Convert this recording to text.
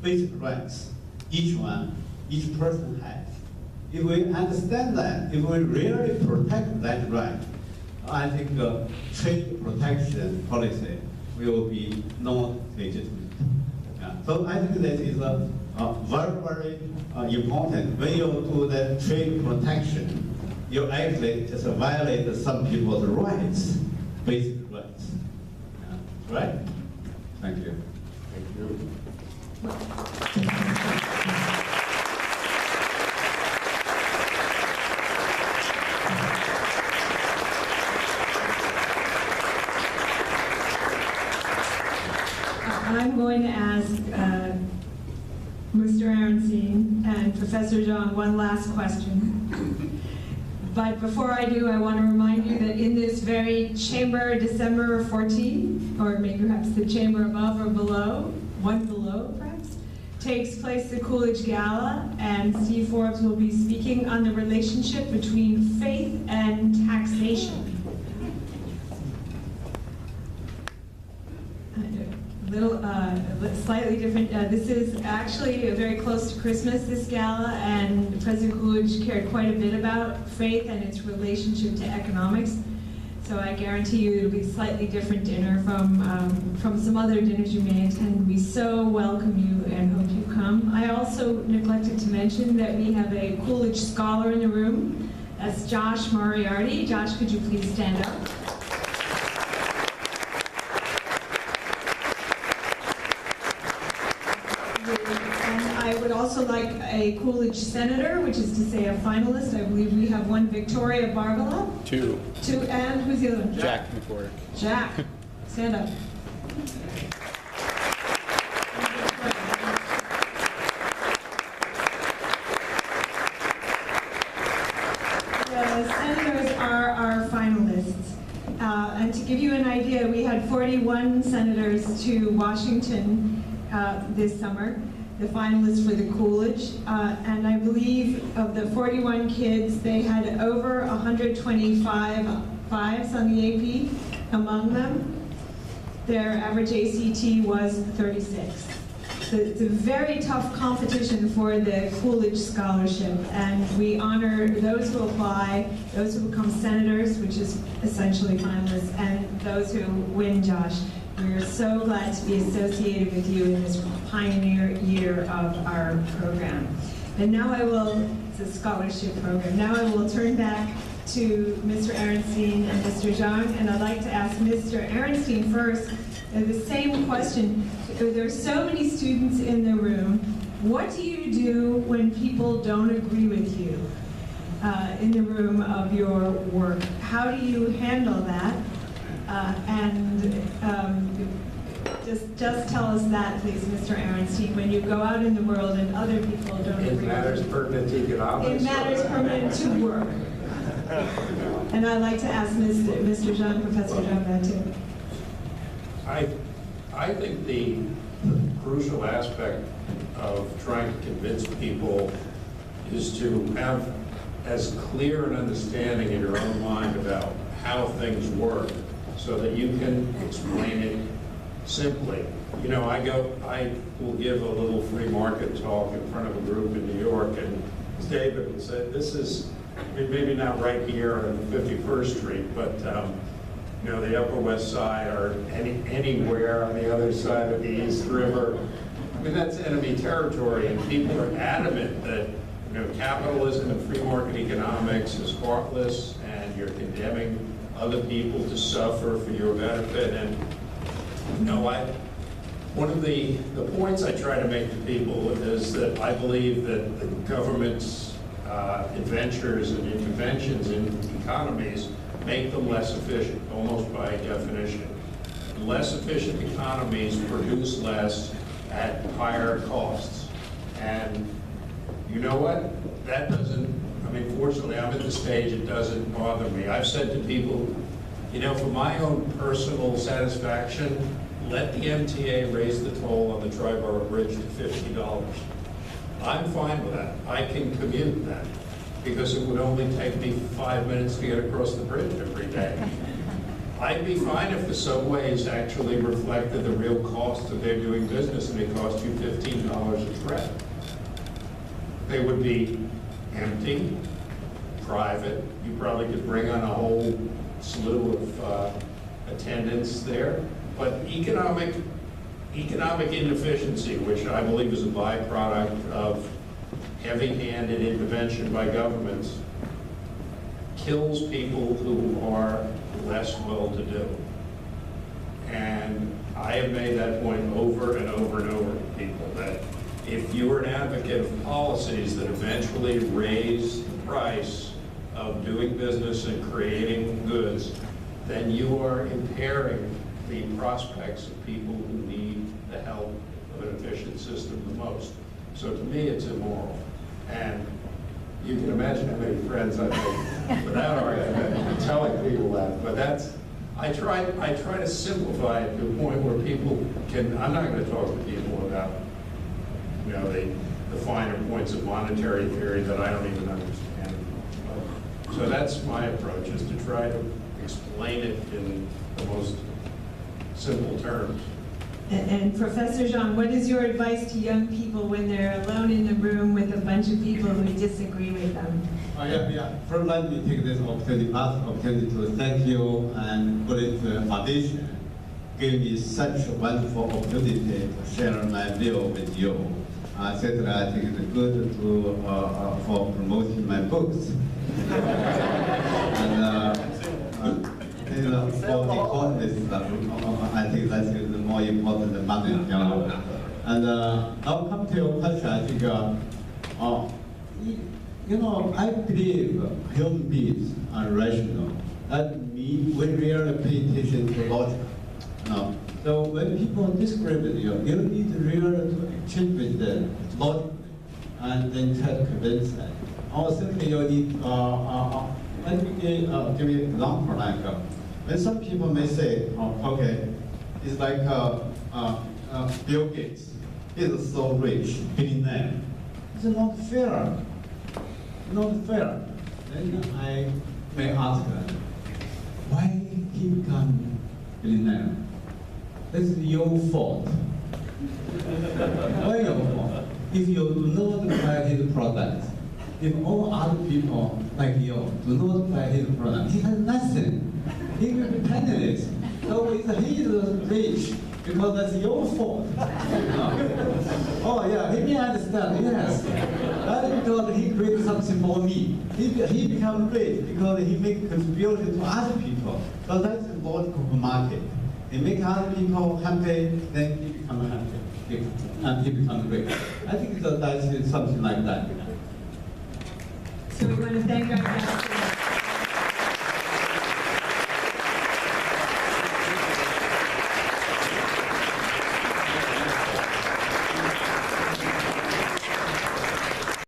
basic rights each person has. If we understand that, if we really protect that right, I think trade protection policy will be not legitimate. So I think that is very, very important. When you do the trade protection, you actually just violate some people's rights, basic rights. Right? Thank you. Thank you. I'm going to ask Mr. Aronstein and Professor Zhang one last question. But before I do, I want to remind you that in this very chamber, December 14, or maybe perhaps the chamber above or below, one below perhaps, takes place the Coolidge Gala, and Steve Forbes will be speaking on the relationship between faith and taxation. Slightly different. This is actually very close to Christmas, this gala, and President Coolidge cared quite a bit about faith and its relationship to economics. So I guarantee you it'll be a slightly different dinner from some other dinners you may attend. We so welcome you and hope you come. I also neglected to mention that we have a Coolidge scholar in the room. That's Josh Moriarty. Josh, could you please stand up? I would also like a Coolidge senator, which is to say a finalist. I believe we have one Victoria Bargala. Two, and who's the other one? Jack McWork. Jack, stand up. The senators are our finalists. And to give you an idea, we had 41 senators to Washington this summer, the finalists for the Coolidge, and I believe of the 41 kids, they had over 125 fives on the AP among them. Their average ACT was 36. So it's a very tough competition for the Coolidge Scholarship, and we honor those who apply, those who become senators, which is essentially finalists, and those who win, Josh. We're so glad to be associated with you in this pioneer year of our program. And now I will, it's a scholarship program, now I will turn back to Mr. Aronstein and Mr. Zhang, and I'd like to ask Mr. Aronstein first the same question. There are so many students in the room. What do you do when people don't agree with you in the room of your work? How do you handle that? Just tell us that, please, Mr. Aronstein, when you go out in the world and other people don't agree with you. It matters pertinent to economics. It matters pertinent to work. And I'd like to ask Mr. Zhang, Professor Zhang, that too. I think the crucial aspect of trying to convince people is to have as clear an understanding in your own mind about how things work so that you can explain it simply. You know, I will give a little free market talk in front of a group in New York, and as David would say, this is, I mean, maybe not right here on 51st Street, but you know, the Upper West Side or anywhere on the other side of the East River. I mean, that's enemy territory, and people are adamant that, you know, capitalism and free market economics is heartless, and you're condemning other people to suffer for your benefit. And you know, one of the points I try to make to people is that I believe that the government's adventures and interventions in economies make them less efficient, almost by definition. Less efficient economies produce less at higher costs. And you know what? That doesn't, I mean, fortunately, I'm at the stage, it doesn't bother me. I've said to people, you know, for my own personal satisfaction, let the MTA raise the toll on the Triborough Bridge to $50. I'm fine with that. I can commute that because it would only take me 5 minutes to get across the bridge every day. I'd be fine if the subways actually reflected the real cost of their doing business and it cost you $15 a trip. They would be empty, private. You probably could bring on a whole slew of attendants there. But economic inefficiency, which I believe is a byproduct of heavy-handed intervention by governments, kills people who are less well-to-do. And I have made that point over and over and over to people, that if you are an advocate of policies that eventually raise the price of doing business and creating goods, then you are impairing the prospects of people who need the help of an efficient system the most. So to me, it's immoral. And you can imagine how many friends I've made without argument telling people that. But that's, I try to simplify it to a point where people can, I'm not going to talk to people about, you know, the finer points of monetary theory that I don't even understand. So that's my approach, is to try to explain it in the most simple terms. And Professor Zhang, what is your advice to young people when they're alone in the room with a bunch of people who disagree with them? First, let me take this opportunity to thank you and Coolidge Foundation gave me such a wonderful opportunity to share my view with you. Certainly, I think it's good for promoting my books. And for the economists, I think that's more important than money. And now come to your question. I think, I believe human beings are rational. That means we really pay attention to logic. So when people disagree with you, you need really to exchange with them logically and then try to convince them. Or simply you need, let me give you an example. Like, when some people may say, okay, it's like Bill Gates, he's so rich, billionaire. It's not fair. Not fair. Then I may ask them, why he become billionaire? This is your fault. Why your fault? If you do not buy his product, if all other people like you do not buy his product, he has nothing. He will be penniless. So he is rich because that's your fault. Oh yeah, he may understand, yes. That is because he created something for me. He becomes rich because he makes contribution to other people. So that's the logic of the market. He makes other people happy, then he becomes happy. And he becomes rich. I think that is something like that. So we want to thank our guests.